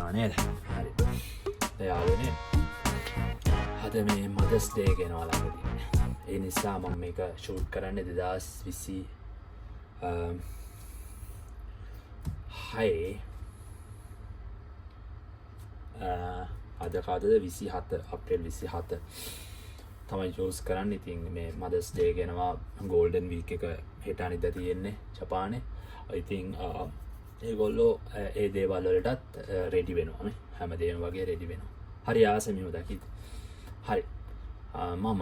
තේරෙනවා නේද? හරි. යාළුවනේ අද මේ මදර්ස් ඩේ ගෙනවා ළඟදී. ඒ නිසා මම මේක ෂූට් කරන්නේ 2026 අද කාදද 27 අප්‍රේල් 27 තමයි යූස් කරන්න. ඉතින් මේ මදර්ස් ඩේ ගෙනවා ගෝල්ඩන් වීක් එක හෙට අනිද්දා තියෙන්නේ ජපානේ. ඉතින් ඒගොල්ලෝ ඒ දේවල් වලටත් රෙඩි වෙනවා නේ. හැමදේම වගේ රෙඩි වෙනවා. හරි ආසයි මේව දකිද්දි. හරි. මම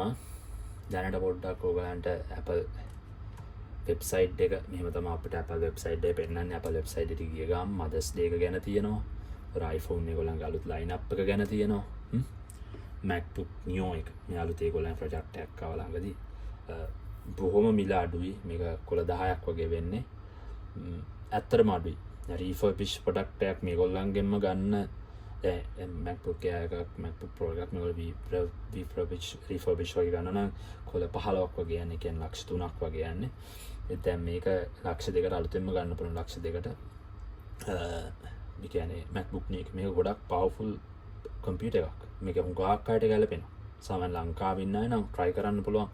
දැනට පොඩ්ඩක් ඔයගලන්ට Apple වෙබ්සයිට් එක මෙහෙම තමයි අපිට Apple වෙබ්සයිට් එක පෙන්නන්නේ. Apple වෙබ්සයිට් එකට ගිය ගමන් මදර්ස් ඩේ එක ගැන තියෙනවා. iPhone එකගොල්ලන්ගේ අලුත් ලයින් අප් එක ගැන තියෙනවා. MacBook Neo එක මේ අලුත් ඒගොල්ලන් ප්‍රොජෙක්ට් එකක් ආව ළඟදී. බොහොම මිල අඩුයි. මේක කොළ 10ක් වගේ වෙන්නේ. ඇත්තටම අඩුයි. රීෆර්බිෂ් ප්‍රොඩක්ට් එකක් මේගොල්ලන්ගෙන්ම ගන්න MacBook Air එකක් MacBook Pro එකක් මේගොල්ලෝ රීෆර්බිෂ් වගේ ගන්න නම් කොළ 15ක් වගේ යන්නේ. කියන්නේ ලක්ෂ 3ක් වගේ යන්නේ. දැන් මේක ලක්ෂ 2කට අලුතෙන්ම ගන්න පුළුවන්. ලක්ෂ 2කට මේ කියන්නේ MacBook Neo මේක ගොඩක් පවර්ෆුල් කම්පියුටර් එකක්. මේක හුඟක් අයට ගැලපෙනවා. සාමාන්‍ය ලංකාවේ ඉන්න අය නම් try කරන්න පුළුවන්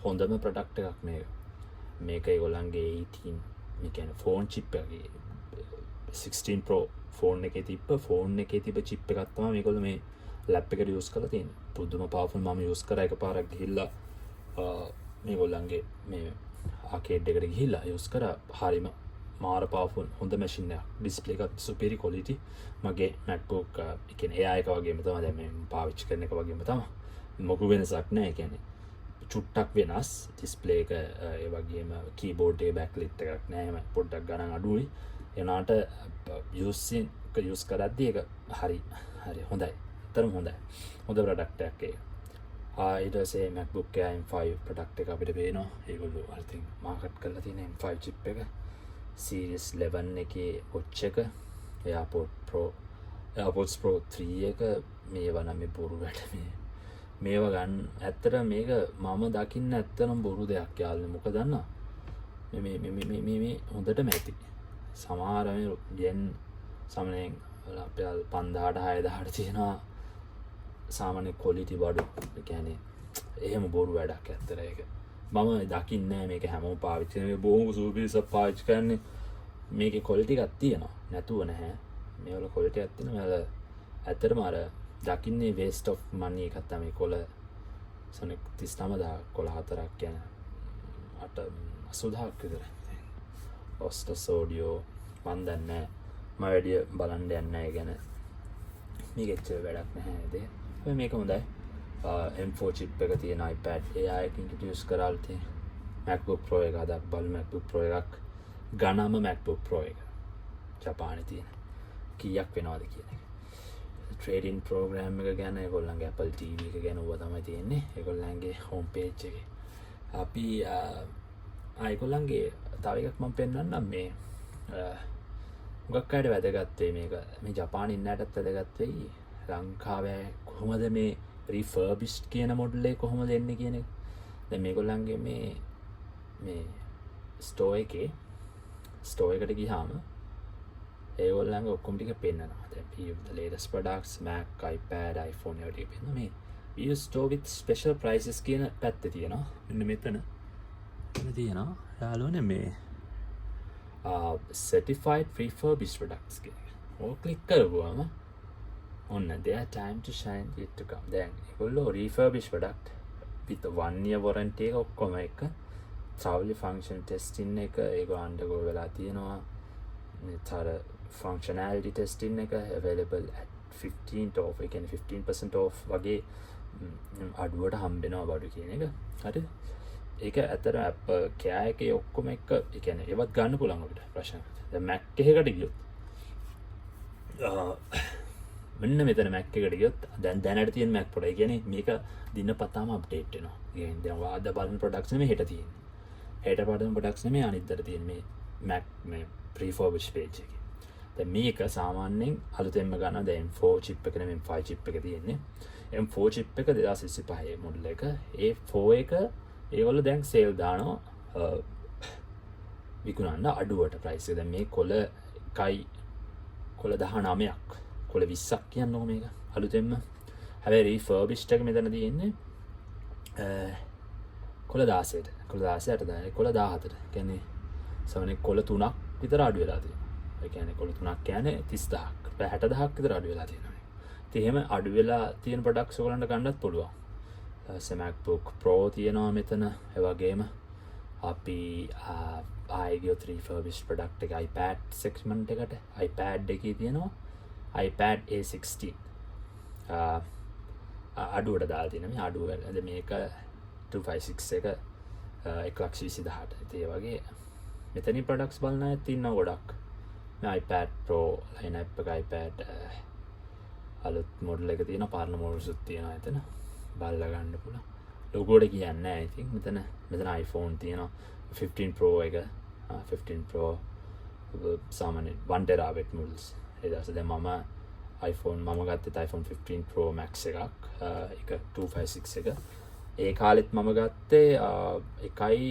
හොඳම ප්‍රොඩක්ට් එකක් මේක. මේක ඒගොල්ලන්ගේ 18 මේ කියන්නේ ෆෝන් චිප් එකේ 16 Pro ෆෝන් එකේ තිබ්බ චිප් එකක් තමයි මේගොල්ලෝ මේ ලැප් එකට යූස් කරලා තියෙන්නේ. පුදුම පවර්ෆුල්. මම යූස් කරා එකපාරක් ගිහිල්ලා මේගොල්ලන්ගේ මේ ආකේඩ් එකට ගිහිල්ලා යූස් කරා. හරිම මාර පවර්ෆුල් හොඳ මැෂින් එකක්. ඩිස්ප්ලේ එකත් සුපිරි ක්වොලිටි. මගේ MacBook ඒ කියන්නේ AI එක වගේම තමයි දැන් මේ පාවිච්චි කරන එක වගේම තමයි. මොකු වෙනසක් නැහැ. ඒ කියන්නේ චුට්ටක් වෙනස්. ඩිස්ප්ලේ එක ඒ වගේම කීබෝඩ් එකේ බෑක්ලිට් එකක් නැහැ. පොඩ්ඩක් ගණන් අඩුයි. එනාට යූස් කරද්දී ඒක හරි හොඳයි. අතරම හොඳයි. හොඳ ප්‍රොඩක්ට් එකක් ඒක. ඊට පස්සේ MacBook Air M5 ප්‍රොඩක්ට් එක අපිට පේනවා. ඒගොල්ලෝ අලුතින් මාකට් කරලා තියෙන M5 chip එක. Series 11 එකේ watch එක, AirPods Pro 3 එක මේවා නම් මේ බොරු වැඩ මේවා ගන්න. ඇත්තට මේක මම දකින්න ඇත්තටම බොරු දෙයක් යාළුවනේ. මොකද දන්නා? මේ හොඳටම ඇති. සමහර මේ yen සමනෙන් අපේ 5000ට 6000ට තියෙනවා සාමාන්‍ය ක්වොලිටි බඩු. ඒ කියන්නේ එහෙම බොරු වැඩක් ඇත්තට ඒක. මම දකින්නේ මේක හැමෝම පාවිච්චි කරන මේ බොහොම සුපිරිස පාවිච්චි කරන්නේ. මේකේ ක්වොලිටි එකක් තියෙනවා. නැතුව නැහැ. මේවල ක්වොලිටි එකක් තියෙනවා. මේවල ඇත්තටම අර දකින්නේ waste of money එකක් තමයි. කොළ සොනෙක් 39000 කොළ 4ක් කියන්නේ 88000ක් විතර. ඔස්ටස් ඔඩියෝ මන් දන්නේ මම වැඩි බලන්න යන්නේ නැහැ ගැන. මේක ඇත්තට වැඩක් නැහැ නේද? මේක හොඳයි. M4 chip එක තියෙන iPad AI එක introduce කරලා තියෙන MacBook Pro එක අද බලමු. MacBook Pro එකක් ගණම MacBook Pro එක ජපානයේ තියෙන කීයක් වෙනවද කියන එක. ට්‍රේඩින් ප්‍රෝග්‍රෑම් එක ගැන ඒගොල්ලන්ගේ Apple TV එක ගැන ඔවා තමයි තියෙන්නේ. ඒගොල්ලන්ගේ හෝම් පේජ් එකේ. අපි ඒගොල්ලන්ගේ තව එකක් මම පෙන්නන්නම්. මේ හුඟක් අයට වැදගත් වෙයි මේක. මේ ජපානයේ ඉන්න අයටත් වැදගත් වෙයි. ලංකාවේ කොහොමද මේ රිෆර්බිෂ්ඩ් කියන මොඩල් එක කොහොමද එන්නේ කියන එක. දැන් මේගොල්ලන්ගේ මේ ස්ටෝර් එකට ගියාම ඒගොල්ලන්ගේ ඔක්කොම ටික පෙන්නනවා. දැන් the latest products Mac, iPad, iPhone වලට පෙන්නනවා. මේ we store with special prices කියන පැත්තේ තියෙනවා. මෙන්න මෙතන තියෙනවා යාළුවනේ මේ certified refurbished products කියන එක. ඕක ක්ලික් කරපුවම ඔන්න their time to shine yet to come. දැන් ඒගොල්ලෝ refurbished product with 1 year warranty එක ඔක්කොම එක travel function testing එක ඒගොල්ලෝ undergo වෙලා තියෙනවා. තර functionality testing එක available at 15% off. ඒ කියන්නේ 15% off වගේ අඩුවට හම්බෙනවා බඩු කියන එක. හරිද? ඒක ඇත්තට Apple Care එකේ ඔක්කොම එක ඒ කියන්නේ ඒවත් ගන්න පුළුවන් අපිට ප්‍රශ්නයක්. දැන් Mac එකකට ගියොත් මෙන්න මෙතන Mac එකට ගියොත් දැනට තියෙන Mac Pro. ඒ කියන්නේ මේක දිනපතාම අප්ඩේට් වෙනවා. ඒ කියන්නේ දැන් අද බලන ප්‍රොඩක්ට්ස් නෙමෙයි හෙට තියෙන්නේ. හෙට බලන ප්‍රොඩක්ට්ස් නෙමෙයි අනිද්දාට තියෙන මේ Mac මේ refurbished page එකේ. දැන් මේක සාමාන්‍යයෙන් අලුතෙන්ම ගන්න දැන් M4 chip එක නෙමෙයි M5 chip එක තියෙන්නේ. M4 chip එක 2025 මොඩල් එක. ඒ 4 එක ඒගොල්ලෝ දැන් සේල් දානවා විකුණන්න අඩුවට ප්‍රයිස් එක. දැන් මේ කොළ 19ක් කොළ 20ක් කියන්නකො මේක අලුතෙන්ම. හැබැයි රිෆර්බිෂ්ඩ් එක මෙතන තියෙන්නේ කොළ 16ට. කොළ 16ට දාන්නේ කොළ 17ට. කියන්නේ සමහරනේ කොළ 3ක් විතර අඩු වෙලා තියෙනවා. ඒ කියන්නේ කොළ 3ක් කියන්නේ 30000ක්. 60000ක් විතර අඩු වෙලා තියෙනවා. ඉතින් එහෙම අඩු වෙලා තියෙන ප්‍රොඩක්ට්ස් ඔයගලන්ට ගන්නත් පුළුවන්. MacBook Pro තියෙනවා මෙතන. ඒ වගේම අපි ආයෙ refurbished product එක iPad segment එකට iPad එකේ තියෙනවා iPad A16 අඩුවට දාලා තියෙනවා. මේ අඩුව මේක 256 එක 1,20,000ට. ඒ වගේ මෙතනින් ප්‍රොඩක්ට්ස් බලන අය තියෙනවා ගොඩක්. මේ iPad Pro lineup එක iPad අලුත් මොඩල් එක තියෙනවා, පාරණ මොඩල්ස් උත් තියෙනවා එතන. බලලා ගන්න පුළුවන්. ලොගෝ එක කියන්නේ නැහැ. I think මෙතන iPhone තියෙනවා 15 Pro එක 15 Pro සාමාන්‍ය 1 terabyte models. ඒ දැස දැන් මම iPhone ගත්තේ iPhone 15 Pro Max එකක්. ඒක 256 එක. ඒ කාලෙත් මම ගත්තේ එකයි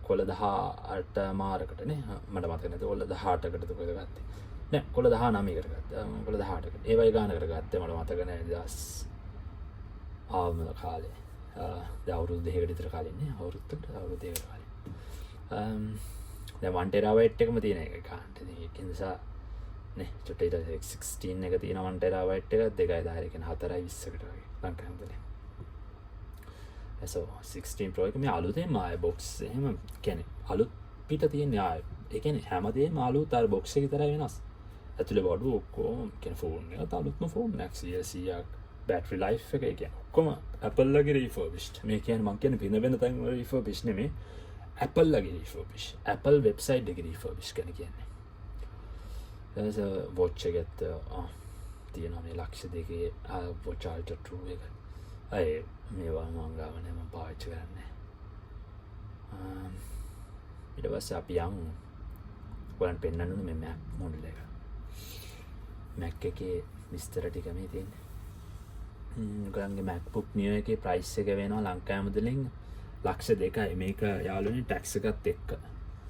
කොළ 18 මාරකට නේ. මට මතක නැත කොළ 18කට කොහෙද ගත්තේ. නෑ කොළ 19කට ගත්තා. කොළ 18කට. ඒ වගේ ගානකට ගත්තේ මට මතක නෑ 2000 කාලේ. දැන් අවුරුදු දෙකකට විතර කලින් නේ. අවුරුදු දෙකකට කලින්. දැන් 1 terabyte එකම තියෙන එක කාන්ට. ඒක නිසා නේ චොට්ටේට 16 එක තියෙන 1 terabyte එක 2.10 කියන 4.20කට වගේ ලංකාවේ. So 16 Pro එක මේ අලුතෙන්ම ආයේ box එහෙම කියන්නේ අලුත් පිට තියෙන්නේ ආයේ. ඒ කියන්නේ හැමදේම අලුත් අර box එක විතරයි වෙනස්. ඇතුලේ බඩු ඔක්කොම කියන්නේ ෆෝන් එක අලුත්ම ෆෝන් එකක් 100ක් battery life එක කියන්නේ ඔක්කොම Apple ලගේ refurbished. මේ කියන්නේ මම කියන්නේ වෙන තැන් වල refurbished නෙමෙයි. Apple ලගේ refurbished. Apple website එකේ refurbished කියන්නේ. there's a watch එකත් තියෙනවා මේ ලක්ෂ දෙකේ watch Ultra 2 එක. අය මේවා මම ගාවනේ මම පාවිච්චි කරන්නේ. ඊට පස්සේ අපි යමු ඔයයන් පෙන්නන්න මේ Mac මොඩල් එක. Mac එකේ විස්තර ටික මේ තියෙන්නේ. ඔයගලගේ MacBook Neo එකේ price එක වෙනවා ලංකාවේ මුදලින් $2,02,000. මේක යාළුවනේ tax එකත් එක්ක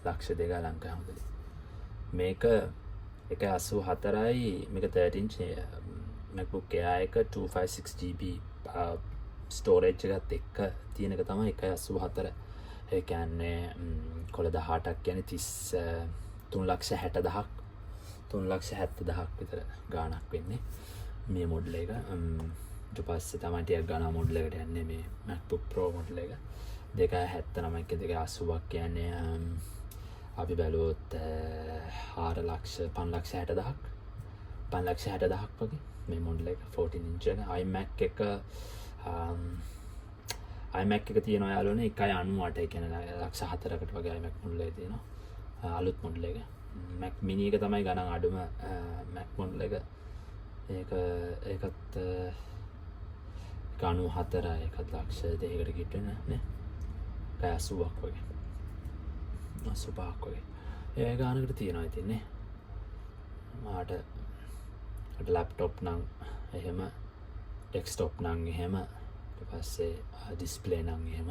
$2,02,000 ලංකාවේ මුදලින්. මේක 184යි මේක 13 inch MacBook Air එක 256GB ස්ටෝරේජ් එකත් එක්ක තියෙන එක තමයි 184. ඒ කියන්නේ කොළ 18ක් කියන්නේ 3,60,000ක් 3,70,000ක් විතර ගාණක් වෙන්නේ මේ මොඩල් එක. ඊට පස්සේ තමයි ටිකක් ගාණ මොඩල් එකට යන්නේ මේ MacBook Pro මොඩල් එක. 279ක 280ක් කියන්නේ අපි බැලුවොත් 5,60,000ක් 5,60,000ක් වගේ මේ මොඩල් එක 14 inch එක. iMac එක iMac එක තියෙනවා යාළුවනේ 198. ඒ කියන්නේ 4,00,000කට වගේ iMac මොඩල් එක තියෙනවා. අලුත් මොඩල් එක. Mac mini එක තමයි ගණන් අඩුම Mac මොඩල් එක. ඒකත් 94යි 1,02,000කට කිට්ටුන නේ. 80ක් වගේ. 85ක් වගේ. ඒ ගානකට තියෙනවා ඉතින් නේ. මාට ලැප්ටොප් නම් එහෙම ඩෙස්ක්ටොප් නම් එහෙම ඊට පස්සේ ඩිස්ප්ලේ නම් එහෙම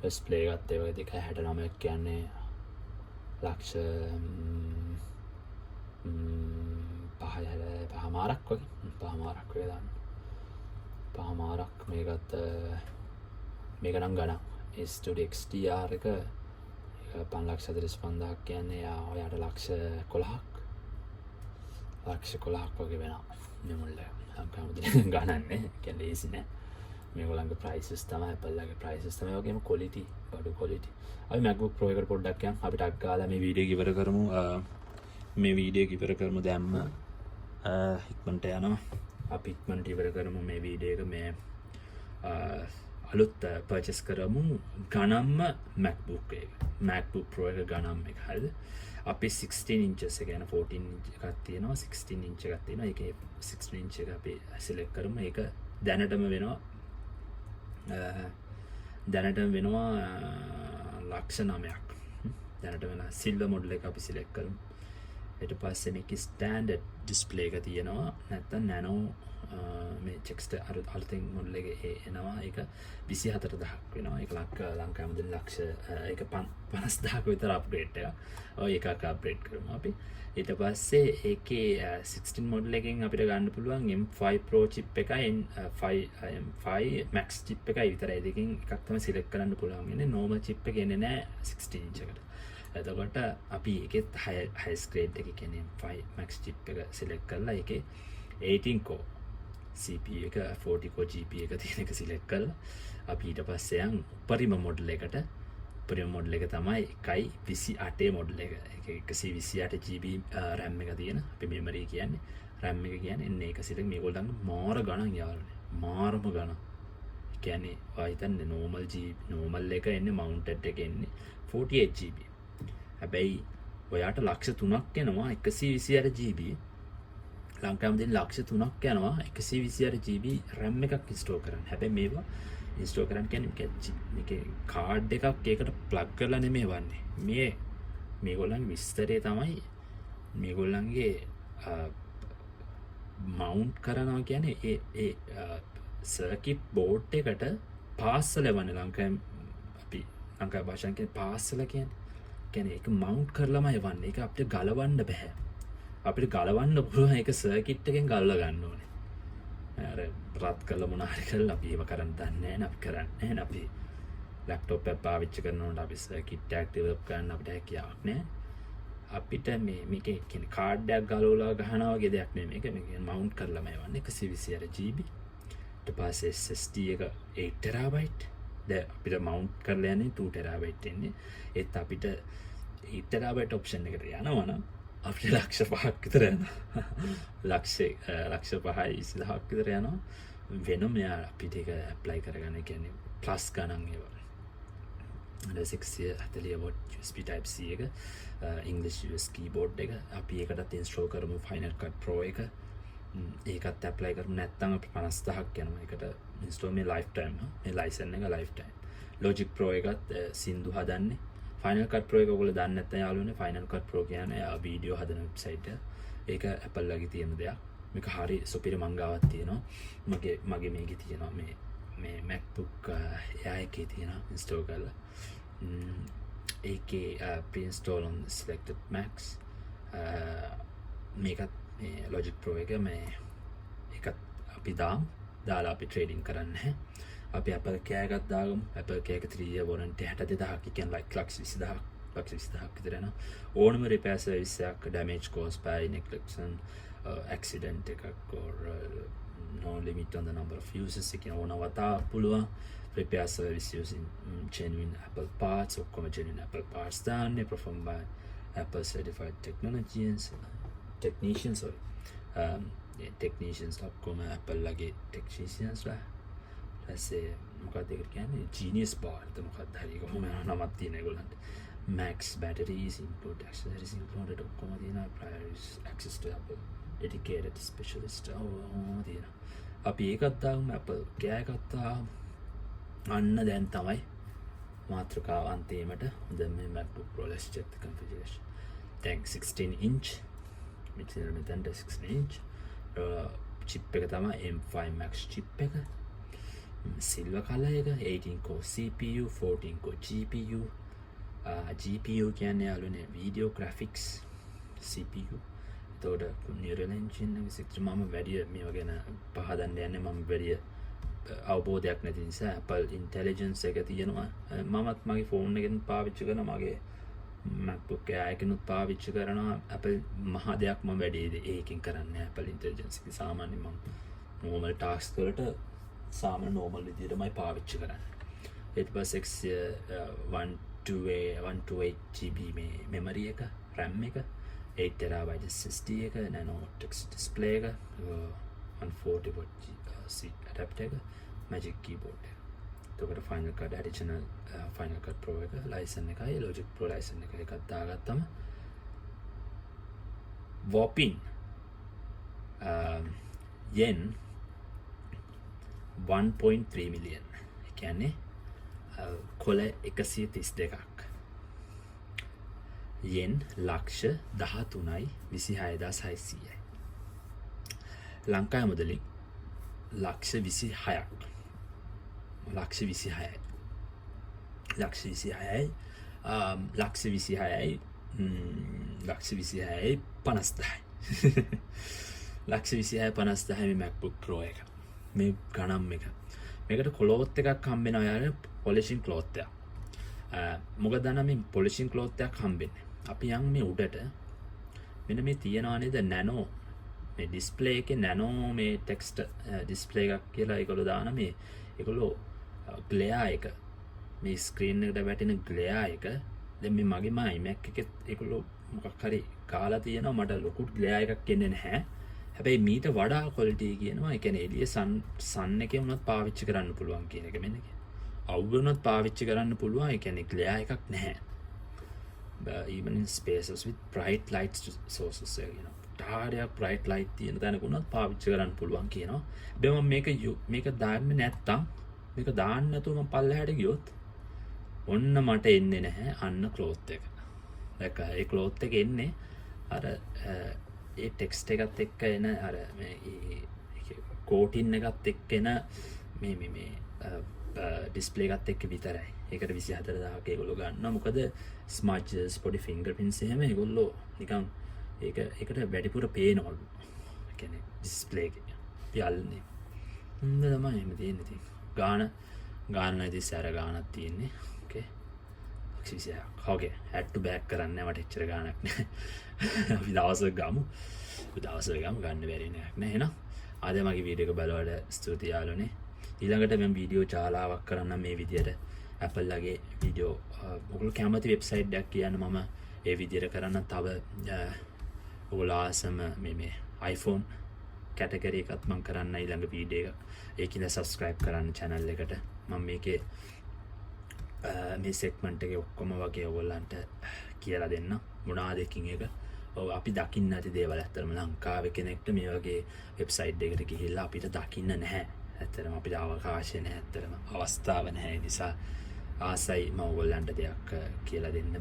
ඩිස්ප්ලේ එකත් ඒ වගේ 269ක් කියන්නේ ලක්ෂ 5මාරක් වගේ දාන්න. 5මාරක් මේකත් මේක නම් ගණන් S2 XDR එක 5,45,000ක් කියන්නේ ඔයාට ලක්ෂ 11ක් වගේ වෙනවා මේ මොඩල් එක. ලංකාවේ ගණන්නේ කියන්නේ ලේසි නෑ. මේගොල්ලන්ගේ prices තමයි Apple ලගේ prices තමයි. වගේම quality බඩු quality. අපි MacBook Pro එකට පොඩ්ඩක් යන් අපිට අක්කාලා මේ වීඩියෝ එක ඉවර කරමු. මේ වීඩියෝ එක ඉවර කරමු දැම්ම ඉක්මනට යනවා. අපි ඉක්මනට ඉවර කරමු මේ වීඩියෝ එක. මේ අලුත් පර්චේස් කරමු ගණම්ම MacBook එක. MacBook Pro එක ගණම් එක හරිද? අපි 16 inches එක යන 14 inch එකක් තියෙනවා 16 inch එකක් තියෙනවා. ඒකේ 16 inch එක අපි select කරමු. ඒක දැනටම වෙනවා ලක්ෂ 9ක්. දැනට වෙන සිල්වර් මොඩල් එක අපි select කරමු. ඊට පස්සේ මේක ස්ටෑන්ඩඩ් ඩිස්ප්ලේ එක තියෙනවා නැත්නම් නැනෝ මේ ටෙක්ස්ට් අලුතෙන් මොඩල් එකේ එනවා ඒක 24000ක් වෙනවා ඒක ලංකාවේ මුදල් ලක්ෂ ඒක 50000ක විතර අප්ග්‍රේඩ් එක ඔය එකක් අප්ග්‍රේඩ් කරමු අපි ඊට පස්සේ ඒකේ 16 මොඩල් එකෙන් අපිට ගන්න පුළුවන් M5 Pro chip එකයි M5 Max chip එකයි විතරයි දෙකෙන් එකක් තමයි සිලෙක්ට් කරන්න පුළුවන් ඉන්නේ normal chip එක එන්නේ නැහැ 16 inch එකට එතකොට අපි ඒකෙත් highest grade එක කියන්නේ M5 Max chip එක සිලෙක්ට් කරලා ඒකේ 18 core CPU එක 40 core GPU එක තියෙන එක සිලෙක්ට් කරලා අපි ඊට පස්සේ යන් උපරිම මොඩල් එකට උපරිම මොඩල් එක තමයි 128 මොඩල් එක. ඒක 128 GB RAM එක තියෙන අපි මෙමරි කියන්නේ RAM එක කියන්නේ එන්නේ ඒක සිලෙක්ට් මේගොල්ලන් මාර ගණන් යාළුවනේ. මාරම ගණන්. ඒ කියන්නේ ඔය හිතන්නේ normal එක එන්නේ mounted එක එන්නේ 48 GB. හැබැයි ඔයාට ලක්ෂ 3ක් යනවා 128 GB ලංකාවේ දෙන ලක්ෂ 3ක් යනවා 128 GB RAM එකක් ඉන්ස්ටෝල් කරන්න. හැබැයි මේවා ඉන්ස්ටෝල් කරන්න කියන්නේ මේකේ කාඩ් එකක් ඒකට ප්ලග් කරලා නෙමෙයි වන්නේ. මේගොල්ලන්ගේ විස්තරය තමයි මේගොල්ලන්ගේ මවුන්ට් කරනවා කියන්නේ ඒ සර්කිට් බෝඩ් එකට පාස්සල වන්නේ ලංකාවේ අපි ලංකාවේ භාෂාවෙන් කියන්නේ පාස්සල කියන්නේ ඒක මවුන්ට් කරලාමයි වන්නේ. ඒක අපිට ගලවන්න බෑ. අපිට ගලවන්න පුළුවන් ඒක සර්කිට් එකෙන් ගල්ලා ගන්න ඕනේ. අර රත් කරලා මොන හරි කරලා අපි ඒව කරන්න දන්නේ නැහැ. අපි කරන්නේ නැහැ. අපි ලැප්ටොප් එක පාවිච්චි කරනකොට අපි සර්කිට් එක ඩෙවලොප් කරන්න අපිට හැකියාවක් නැහැ. අපිට මේකේ කියන්නේ කාඩ් එකක් ගලවලා ගහනවා වගේ දෙයක් නෙමෙයි. මේක මවුන්ට් කරලාමයි වන්නේ 128 GB. ඊට පස්සේ SSD එක 8 TB. දැන් අපිට මවුන්ට් කරලා යන්නේ 2 TB එන්නේ. ඒත් අපිට 8 TB ඔප්ෂන් එකට යනවා නම් අපිට ලක්ෂ 5ක් විතර යනවා. ලක්ෂ 5යි 20000ක් විතර යනවා. වෙනම අපිට ඒක ඇප්ලයි කරගන්න කියන්නේ ප්ලස් ගණන් ඒවා. 640 watt USB type C එක English US keyboard එක අපි ඒකටත් ඉන්ස්ටෝල් කරමු Final Cut Pro එක. ඒකත් ඇප්ලයි කරමු නැත්නම් අපි 50000ක් යනවා. ඒකට ඉන්ස්ටෝල් මේ lifetime මේ license එක lifetime. Logic Pro එකත් සින්දු හදන්නේ Final Cut Pro එක ඔයගොල්ලෝ දන්නේ නැත්නම් යාළුවනේ Final Cut Pro කියන්නේ වීඩියෝ හදන වෙබ්සයිට් එක. ඒක Apple ලගේ තියෙන දෙයක්. මේක හරි සුපිරි මංගාවක් තියෙනවා. මගේ මේකේ තියෙනවා මේ MacBook Air එකේ තියෙනවා ඉන්ස්ටෝල් කරලා. ඒකේ pre-install on selected Macs. මේකත් මේ Logic Pro එක ඒකත් අපි දාලා අපි ට්‍රේඩින් කරන්නේ. අපි Apple Care එකක් දාගමු. Apple Care එක 3 year warranty 62000ක් කියන්නේ ලක්ෂ 20000ක් විතර යනවා. ඕනම repair service එකක් damage caused by neglection accident එකක් or no limit on the number of users එක ඕනවතා පුළුවන් repair service using genuine Apple parts ඔක්කොම genuine Apple parts දාන්නේ performed by Apple certified technicians ඔක්කොම Apple ලගේ technicians ලා ඊපස්සේ මොකක්ද ඒකට කියන්නේ genius bar මොකක්ද හරි ඒක මොන නමක් තියෙන ඒගොල්ලන්ට max batteries include accessories included ඔක්කොම තියෙනවා prior access to Apple dedicated specialist තියෙනවා අපි ඒකත් දාමු Apple Care එකත් දාමු අන්න දැන් තමයි මාතෘකාව අන්තිමට දැන් මේ MacBook Pro let's check the configuration දැන් 16 inch මෙතන 16 inch chip එක තමයි M5 Max chip එක silver color එක 18 core CPU 14 core GPU GPU කියන්නේ යාළුවනේ video graphics CPU එතකොට neural engine එක සිත් මම වැඩි මේවා ගැන පහදන්න යන්නේ මම වැඩි අවබෝධයක් නැති නිසා Apple intelligence එක තියෙනවා මමත් මගේ ෆෝන් එකෙන් පාවිච්චි කරන මගේ MacBook Air එකෙනුත් පාවිච්චි කරනවා Apple මහා දෙයක් මම වැඩි ඒකෙන් කරන්නේ Apple intelligence එක සාමාන්‍යයෙන් මම normal task වලට සාමාන්‍ය normal විදිහටමයි පාවිච්චි කරන්නේ ඊට පස්සේ 128 GB මේ memory එක RAM එක 8 TB SSD එක nano text display එක 140 watt seat adapter එක Magic Keyboard එක. එතකොට Final Cut additional Final Cut Pro එක license එකයි Logic Pro license එකක් දාගත්තම whopping yen 1.3 million. ඒ කියන්නේ කොළ 132ක්. යෙන් ලක්ෂ 13,26,600යි. ලංකාවේ මුදලින් ලක්ෂ 26ක්. ලක්ෂ 26යි. ලක්ෂ 26යි. ලක්ෂ 26යි. ලක්ෂ 26යි 50,000යි. ලක්ෂ 26යි 50,000යි මේ MacBook Pro එක. මේ ගණන් එක. මේකට ක්ලෝත් එකක් හම්බෙනවා යාර පොලිෂින් ක්ලෝත් එකක්. මොකද දන්නා මේ පොලිෂින් ක්ලෝත් එකක් හම්බෙන්නේ. අපි යන් මේ උඩට මෙන්න මේ තියනවා නේද නැනෝ මේ ඩිස්ප්ලේ එකේ නැනෝ මේ ටෙක්ස්ට් ඩිස්ප්ලේ එකක් කියලා ඒගොල්ලෝ දාන මේ ඒගොල්ලෝ ග්ලෙයා එක මේ ස්ක්‍රීන් එකට වැටෙන ග්ලෙයා එක දැන් මේ මගේ iMac එකේ ඒගොල්ලෝ මොකක් හරි කාලා තියෙනවා මට ලොකු ග්ලෙයා එකක් එන්නේ නැහැ. හැබැයි මීට වඩා ක්වොලිටි කියනවා ඒ කියන්නේ එළිය සන් එකේ වුණත් පාවිච්චි කරන්න පුළුවන් කියන එක මෙන්න කියන්නේ. අවුරුණත් පාවිච්චි කරන්න පුළුවන් ඒ කියන්නේ ග්ලෙයා එකක් නැහැ. Even in spaces with bright light sources ඩාඩයක් bright light තියෙන තැනක උනත් පාවිච්චි කරන්න පුළුවන් කියනවා. හැබැයි මම මේක දාන්නේ නැත්තම් මේක දාන්න නැතුව මම පල්ලෙහාට ගියොත් ඔන්න මට එන්නේ නැහැ අන්න ක්ලෝත් එක. දැක්ක ඒ ක්ලෝත් එක එන්නේ අර ඒ ටෙක්ස්ට් එකත් එක්ක එන අර මේ කෝටින් එකත් එක්ක එන මේ ඩිස්ප්ලේ එකත් එක්ක විතරයි. ඒකට 24000ක ඒගොල්ලෝ ගන්නවා. මොකද ස්මජ්ස් පොඩි ෆින්ගර්ප්‍රින්ට්ස් එහෙම ඒගොල්ලෝ නිකන් ඒකට වැඩිපුර පේනවලු. ඒ කියන්නේ ඩිස්ප්ලේ එකේ පියල්නේ. හොඳ තමයි එහෙම තියෙන්නේ ඉතින්. ගාන නැති සැර ගානක් තියෙන්නේ. ඕකේ. 120ක්. ඕකේ. had to back කරන්න මට එච්චර ගානක් නෑ. අපි දවසක් ගමු. ගන්න බැරි නෑ නේ. එහෙනම් අද මගේ වීඩියෝ එක බලවට ස්තුතියි යාළුවනේ. ඊළඟට මම වීඩියෝ ජාලාවක් කරන්න මේ විදියට Apple ලගේ වීඩියෝ ඔයගොල්ලෝ කැමති වෙබ්සයිට් එකක් කියන්න මම ඒ විදියට කරන්න තව ඔයගොල්ලෝ ආසම මේ iPhone කැටගරි එකත් මම කරන්න ඊළඟ වීඩියෝ එක. ඒකින subscribe කරන්න channel එකට. මම මේකේ මේ segment එකේ ඔක්කොම වගේ ඔයගොල්ලන්ට කියලා දෙන්න මොනවාද එකකින් එක. ඔව් අපි දකින්න නැති දේවල් ඇත්තටම ලංකාවේ කෙනෙක්ට මේ වගේ වෙබ්සයිට් එකකට ගිහිල්ලා අපිට දකින්න නැහැ. ඇත්තටම අපිට අවකාශය නැහැ. ඇත්තටම අවස්ථාව නැහැ. ඒ නිසා ආසයි මම ඔයගොල්ලන්ට දෙයක් කියලා දෙන්න.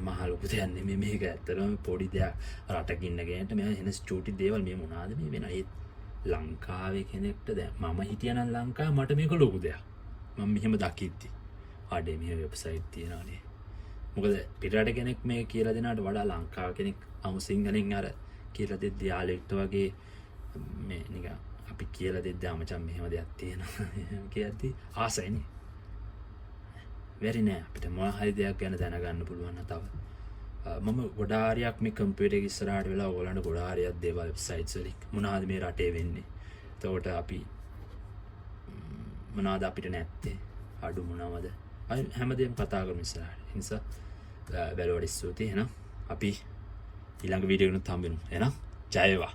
මහ ලොකු දෙයක් නෙමෙයි මේක. ඇත්තටම පොඩි දෙයක් රටක ඉන්න කෙනෙක්ට මේ වෙනස් චූටි දේවල් මේ මොනවාද මේ වෙන ඒ ලංකාවේ කෙනෙක්ට දැන් මම හිටියනම් ලංකාවේ මට මේක ලොකු දෙයක්. මම මෙහෙම දකිද්දි ආඩේ මේ වෙබ්සයිට් තියනවානේ. මොකද පිටරට කෙනෙක් මේ කියලා දෙනාට වඩා ලංකාව කෙනෙක් අමු සිංහලෙන් අර කියලා දෙද්දි යාළුවෙක්ට වගේ මේ නිකන් අපි කියලා දෙද්දි මචං මෙහෙම දෙයක් තියෙනවා කියද්දි ආසයිනේ. වෙරි නෑ අපිට මොන හරි දෙයක් ගැන දැනගන්න පුළුවන් තව. මම ගොඩාරියක් මේ කම්පියුටර් එක ඉස්සරහට වෙලා ඔයගොල්ලන්ට ගොඩාරියක් දේවල් වෙබ්සයිට්ස් වලින් මොනවාද මේ රටේ වෙන්නේ. එතකොට අපි මොනවාද අපිට නැත්තේ අඩු මොනවද හැමදේම කතා කරමු ඉස්සරහට. ඒ නිසා බැලුවට ස්තුතියි. එහෙනම් අපි ඊළඟ වීඩියෝ එකකට හම්බෙමු. එහෙනම් ජය වේවා.